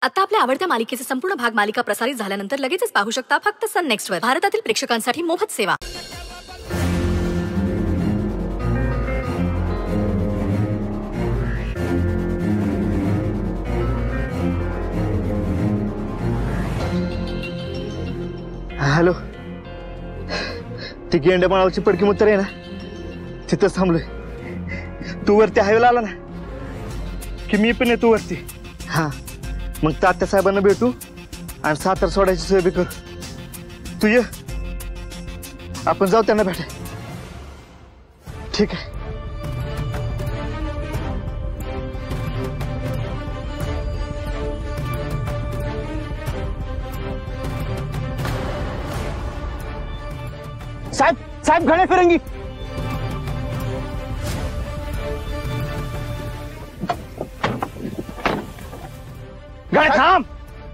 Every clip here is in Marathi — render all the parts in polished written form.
आता आपल्या आवडत्या मालिकेचे संपूर्ण भाग मालिका प्रसारित झाल्यानंतर लगेचच पाहू शकता फक्त सन नेक्स्ट वर. भारतातील प्रेक्षकांसाठी मोफत सेवा. हॅलो, ती गेंडमाळावरची पडकी मुत्तर आहे ना, तिथंच थांबलोय. तू वरती हायवेला आला ना की मी पण येतो वरती. हा, मग तात्या साहेबांना भेटू आणि सातारा सोडायची सोय बी करू. तू ये, आपण जाऊ त्यांना भेटाय. ठीक आहे. साहेब साहेब घड्याळ फिरंगी. गाडी थांब.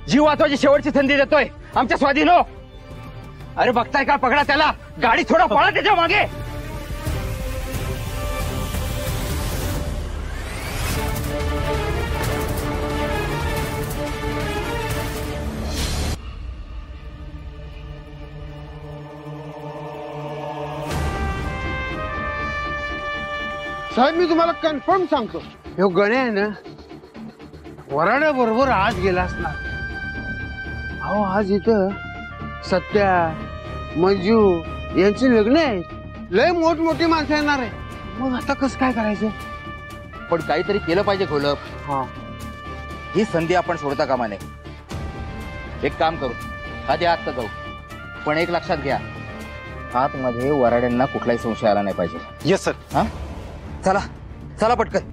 जीव वाचवायची शेवटची संधी देतोय आमच्या स्वाधीन हो. अरे बघताय का, पकडा त्याला. गाडी थोडा पळा त्याच्या मागे. साहेब मी तुम्हाला कन्फर्म सांगतो, ह्यो गण्या आहे ना वराड्याबरोबर आज गेला असणार. अहो आज इथं सत्या मंजू यांची लग्न आहे. लय मोठमोठी माणसं येणार आहे. मग आता कसं काय करायचं? पण काहीतरी केलं पाहिजे घोलप. हा, ही संधी आपण सोडता कामा नये. एक काम करू, आधी आत्ता जाऊ, पण एक लक्षात घ्या, आतमध्ये वराड्यांना कुठलाही संशय आला नाही पाहिजे. Yes sir. हा, चला चला पटकन.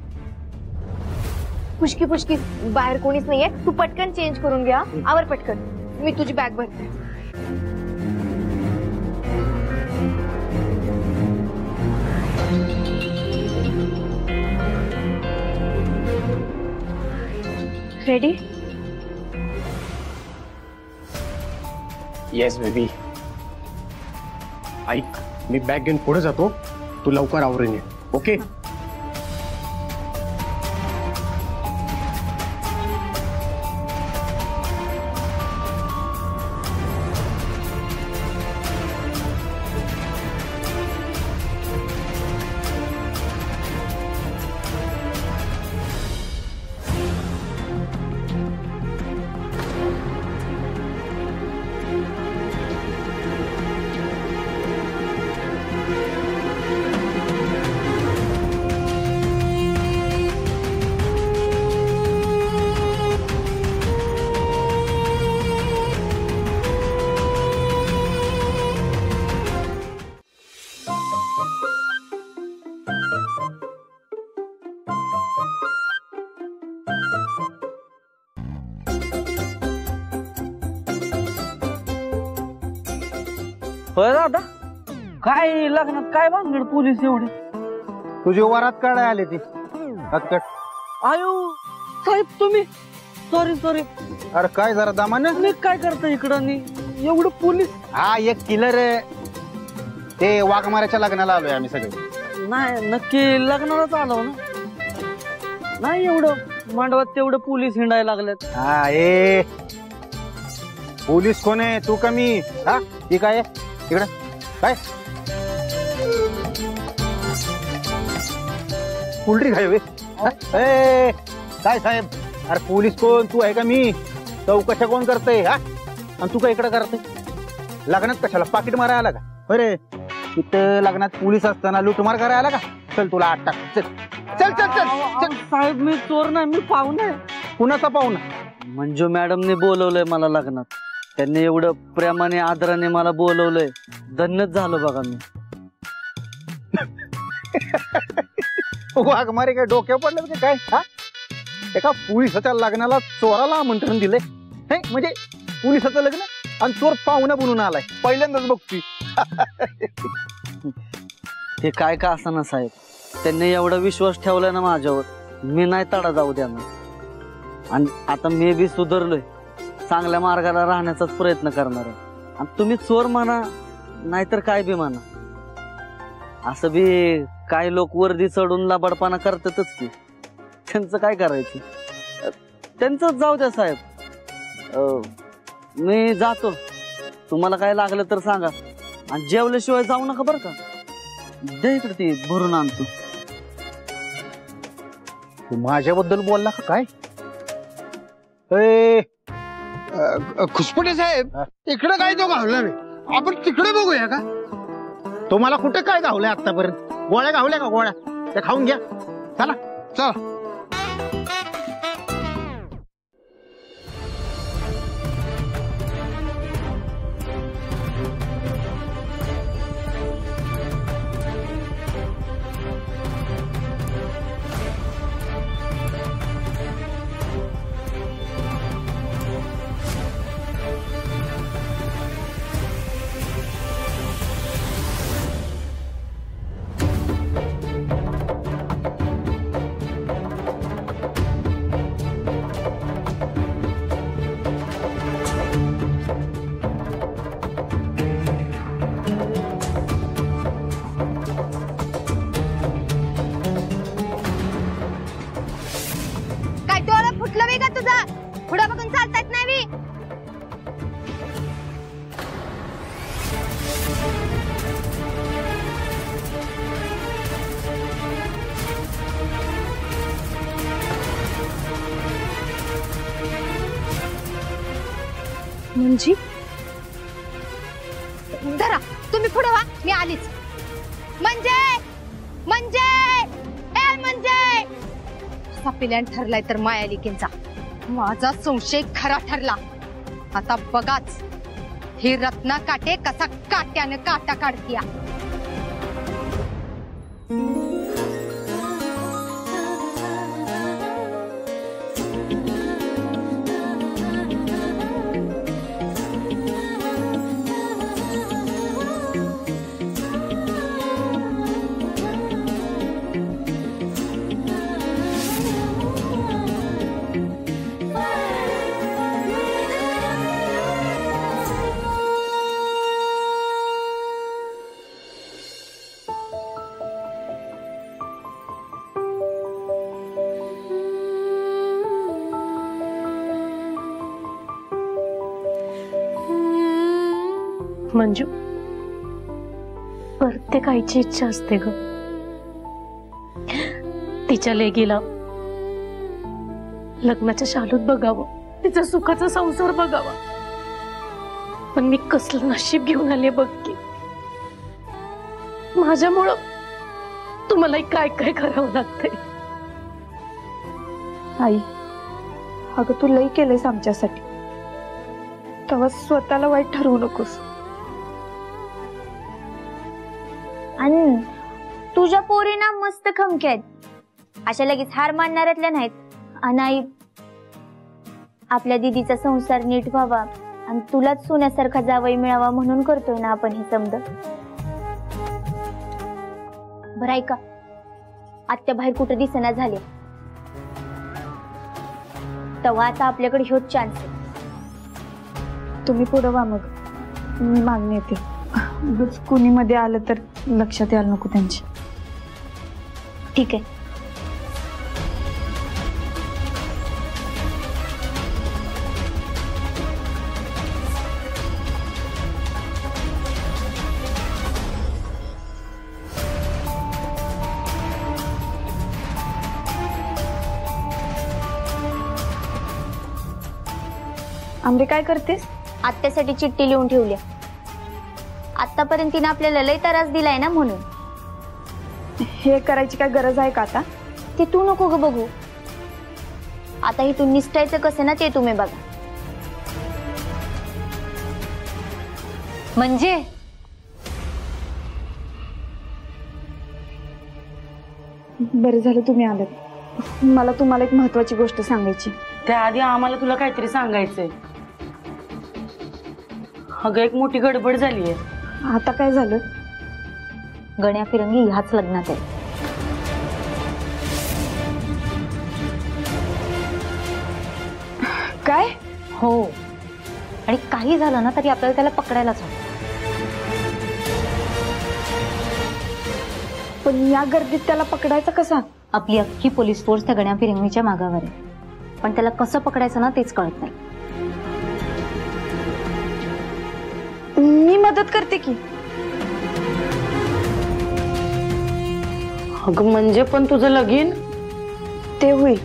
पुष्की पुष्की बाहेर कोणीच नाहीये. तू पटकन चेंज करून घ्या. आवर पटकन, मी तुझी बॅग भरते. रेडी? Yes baby. ऐक, मी बॅग घेऊन पुढे जातो, तू लवकर आवरून ये. ओके? होय दादा, काय लग्नात काय भानगड पोलीस एवढे? तुझी वरात काढाय आले ती हतकट. आयो साहेब तुम्ही, सॉरी सॉरी. अरे काय जरा दामाने, मी काय करता इकडं एवढं पोलीस? हा एक किलर ते वाघमाऱ्याच्या लग्नाला आलोय आम्ही सगळे. नाही नक्की लग्नालाच आलो ना. नाही एवढं मांडवात तेवढं पोलीस हिंडायला लागलेत. हा ए पोलीस कोण आहे? तू कमी. हा ती काय इकडं काय पुलट्री खाय काय साहेब? अरे पोलीस कोण? तू आहे का मी? चौकशा कोण करते? हा, आणि तू काय इकडं करते? लग्नात कशाला पाकिट मारायला आला का? अरे तिथं लग्नात पोलीस असताना लुटमार करायला आला का? चल तुला आठ टाक. चल चल चल चल. साहेब मी चोर नाही, मी पाहुणा. कुणाचा पाहुणा? मंजू मॅडमने बोलवलंय मला लग्नात. त्यांनी एवढं प्रेमाने आदराने मला बोलवलंय, धन्यच झालो बघा मी. वाघमारे काय डोक्यावर पडलं की काय? हा, एका पोलिसाच्या लग्नाला चोराला आमंत्रण दिलंय. म्हणजे पोलिसाचं लग्न आणि चोर पाहुणा बनून आलाय. पहिल्यांदाच बघतोय. ते काय का असं साहेब, त्यांनी एवढा विश्वास ठेवलाय ना माझ्यावर, मी नाही तडा जाऊ द्याना. आणि आता मी बी सुधारलोय, चांगल्या मार्गाला राहण्याचाच प्रयत्न करणार आहे. आणि तुम्ही चोर म्हणा नाहीतर काय बी म्हणा, असं बी काही लोक वर्दी चढून लबाडपणा करतातच की. त्यांचं काय करायचं, त्यांचंच जाऊ द्या साहेब. मी जातो, तुम्हाला काय लागलं तर सांगा, आणि जेवल्याशिवाय जाऊ नका बरं का. दे इकडे ते भरून आणतो. तू माझ्याबद्दल बोलला का काय? ए, खुसपटे साहेब, इकडे काय तो घावला रे, आपण तिकडे बघूया का? तुम्हाला कुठे काय गावलंय आतापर्यंत? गोळ्या गावल्या का गोळ्या? ते खाऊन घ्या. चला चला. फुटलं वेगा तुझा, पुढे बघून चालतात नाही. म्हणजे धरा तुम्ही पुढे व्हा, मी आलीच. म्हणजे म्हणजे पिल्यान ठरलाय तर मायालिकेंचा. माझा संशय खरा ठरला. आता बघाच ही रत्ना काटे कसा काट्याने काटा काढतीया. मंजू, प्रत्येक आईची इच्छा असते ग, तिच्या लेकीला लग्नाच्या शालूत बघावं, तिचा सुखाचा संसार बघावा. पण मी कसलं नशीब घेऊन आले बघ की. माझ्यामुळं तुम्हाला काय काय करावं लागतंय. आई, अगं तू लई केलंयस आमच्यासाठी, तेव्हा स्वतःला वाईट ठरवू नकोस. आणि तुझ्या पोरीना मस्त खमक्या आहेत, अशा लगेच हार मानणाऱ्यातल्या नाहीत. आणि आपल्या दिदीचा संसार नीट व्हावा आणि तुलाच सोन्यासारखा जावई मिळावा म्हणून करतोय ना आपण हे समज. बरं ऐका, आत्या बाहेर कुठं दिसेना झाले, तेव्हा आता आपल्याकडे ह्योच चान्स आहे. तुम्ही पुढे वा, मग मी मागणी येते. कुणी मध्ये आलं तर लक्षात यायला नको त्यांची. ठीक आहे. आंबे काय करतेस? आत्यासाठी चिठ्ठी लिहून ठेवली. आतापर्यंत तिने आपल्याला लय त्रास दिलाय ना, म्हणून. हे करायची काय गरज आहे का आता? ते तू नको ग बघू. आता इथून निसटायचं कसं ना ते तुम्ही बघा. म्हणजे बरं झालं तुम्ही आलात. मला तुम्हाला एक महत्वाची गोष्ट सांगायची. त्याआधी आम्हाला तुला काहीतरी सांगायचंय. अगं एक मोठी गडबड झालीये. आता काय झालं? गण्या फिरंगी ह्याच लग्नात आहे. काय? हो, आणि काही झालं ना तरी आपल्याला त्याला पकडायलाच हवं. पण या गर्दीत त्याला पकडायचं कसा? आपली अख्खी पोलीस फोर्स त्या गण्या फिरंगीच्या मागावर आहे, पण त्याला कसं पकडायचं ना तेच कळत नाही. मी मदत करते की. अगं म्हणजे पण तुझं लगीन ते होईल.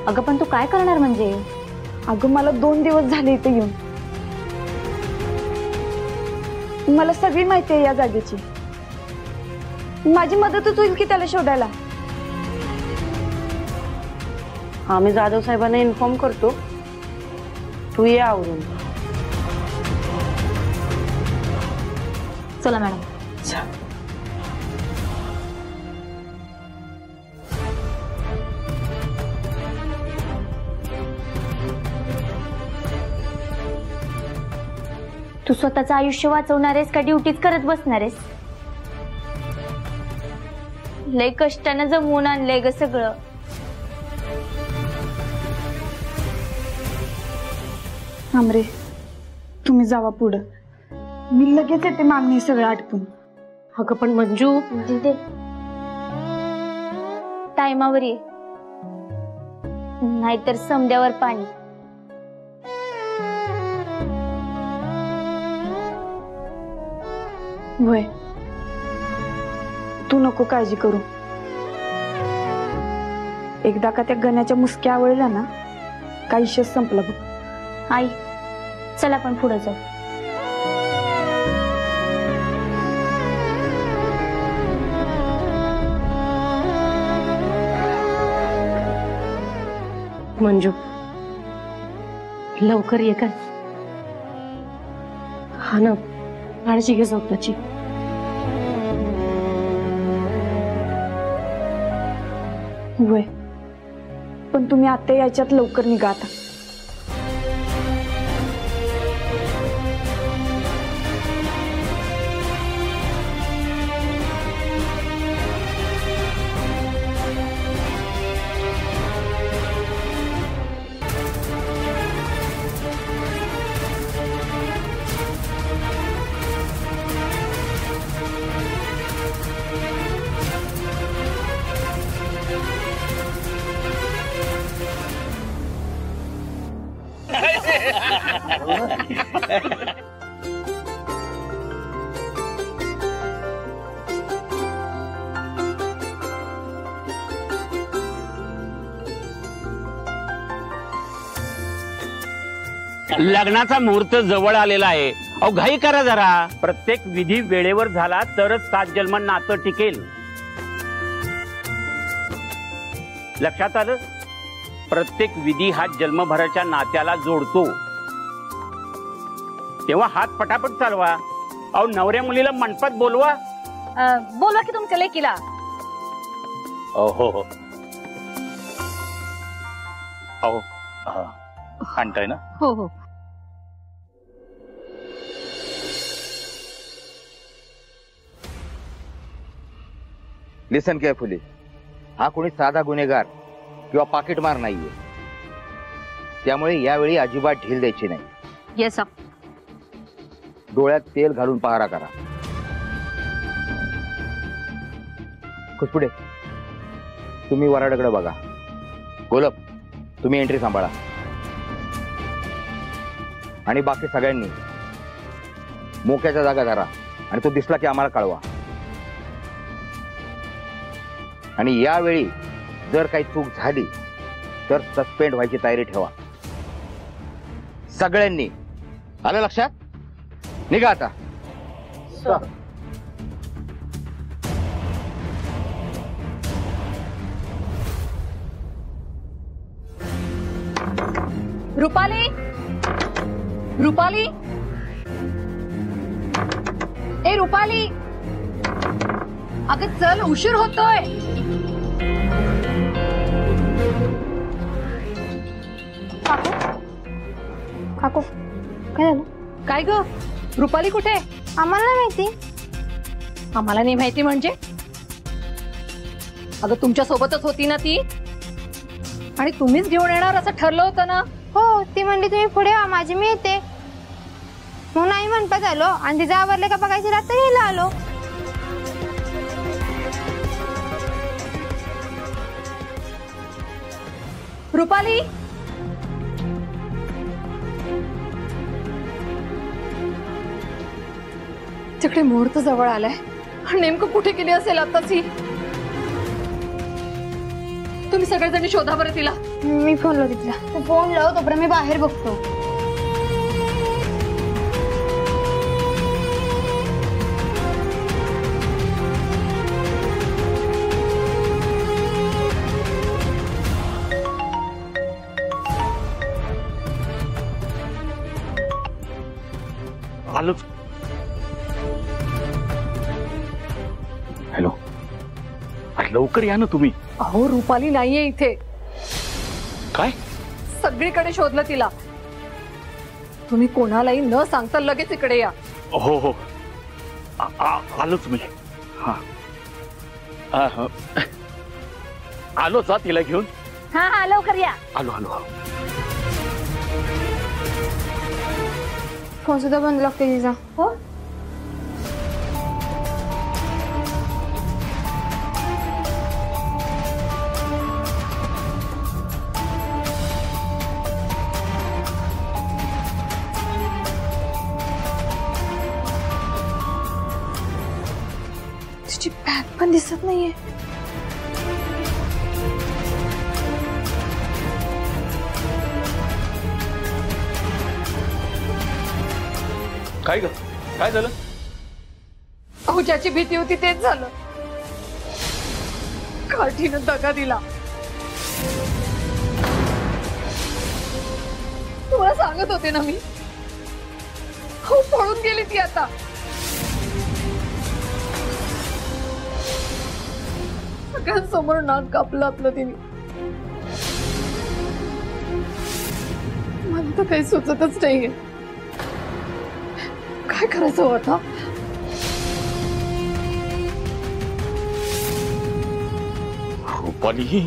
अगं पण तू काय करणार म्हणजे? अगं मला 2 दिवस झाले इथे येऊन. मला सगळी माहिती आहे या जागेची. माझी मदतच होईल की त्याला शोधायला. आम्ही जाधव साहेबांना इन्फॉर्म करतो. तू ये आवरून. चला मॅडम. तू स्वतःचं आयुष्य वाचवणार आहेस का ड्युटीच करत बसणार आहेस? लय कष्टानं जमवून आणलंय ग सगळं. आमरे तुम्ही जावा पुढं. मी लगेच येते मागणी सगळं आटपून. अगं पण मंजू दे टायमावर ये, नाहीतर समद्यावर पाणी. वय तू नको काळजी करू. एकदा का त्या गण्याच्या मुसक्या आवडल्या ना का आयुष्यच संपलं बघ. आई चला पण पुढे जाऊ. मंजू लवकर ये काय. हा ना काळजी घे स्वतःची. वय पण तुम्ही आता याच्यात लवकर निघा आता. लग्नाचा मुहूर्त जवळ आलेला आहे. अहो घाई करा जरा. प्रत्येक विधी वेळेवर झाला तरच 7 जन्म नातं टिकेल. लक्षात आलं? प्रत्येक विधी हा जन्मभराच्या नात्याला जोडतो. तेव्हा हात पटापट चालवा. अहो नवऱ्या मुलीला मंडपात बोलवा. बोलवा की तुमच्या लेकीला. हो हो हो आणताय ना. हो हो. लिसन केअरफुली. हा कोणी साधा गुन्हेगार किंवा पाकिटमार नाहीये. त्यामुळे यावेळी अजिबात ढील द्यायची नाही. Yes sir. डोळ्यात तेल घालून पहारा करा. खुसपुडे तुम्ही वराडाकडे बघा. गोलप तुम्ही एंट्री सांभाळा. आणि बाकी सगळ्यांनी मोक्याच्या जागा धरा आणि तो दिसला की आम्हाला कळवा. आणि यावेळी जर काही चूक झाली तर सस्पेंड व्हायची तयारी ठेवा सगळ्यांनी. आलं लक्षात? निघा आता. रुपाली, रुपाली, ए रुपाली, अगं चल उशीर होतोय. काकू काय झालं? काय ग रुपाली कुठे? आम्हाला नाही माहिती. आम्हाला नाही माहिती म्हणजे? अगं तुमच्या सोबतच होती ना ती. आणि तुम्हीच घेऊन येणार असं ठरलं होतं ना. हो ती म्हणली तुम्ही पुढे वा माझी मी येते. मग नाही म्हणतात आलो आणि तिचं आवरले का बघायची रात्र घ्यायला आलो. रुपाली, तिकडे मुहूर्त जवळ आलाय. नेमकं कुठे गेली असेल आताच ही? तुम्ही सगळेजणी शोधा बरं तिला. मी फोन लावते तिला. तू फोन लाव, तोपर्यंत मी बाहेर बघतो. आलोच. हॅलो, अरे लवकर या ना तुम्ही. अहो रुपाली नाहीये इथे. काय? सगळीकडे शोधलं तिला. तुम्ही कोणालाही न सांगता लगेच इकडे या. हो हो, आलोच मी. हा आलोच हा तिला घेऊन. हा हा, लवकर या. आलो आलो. फोन सुद्धा बंद लागते तिचा. हो. तिची बॅग पण दिसत नाहीये. काय ग, काय झालं? अहो ज्याची भीती होती तेच झालं. काठीनं दगा दिला. तुम्हाला सांगत होते ना मी. हो पळून गेली ती आता. सगळ्यांसमोर नाक कापलं आपलं तिने. मला तर काही सुचतच नाहीये काय करायचं होतं. रुपाली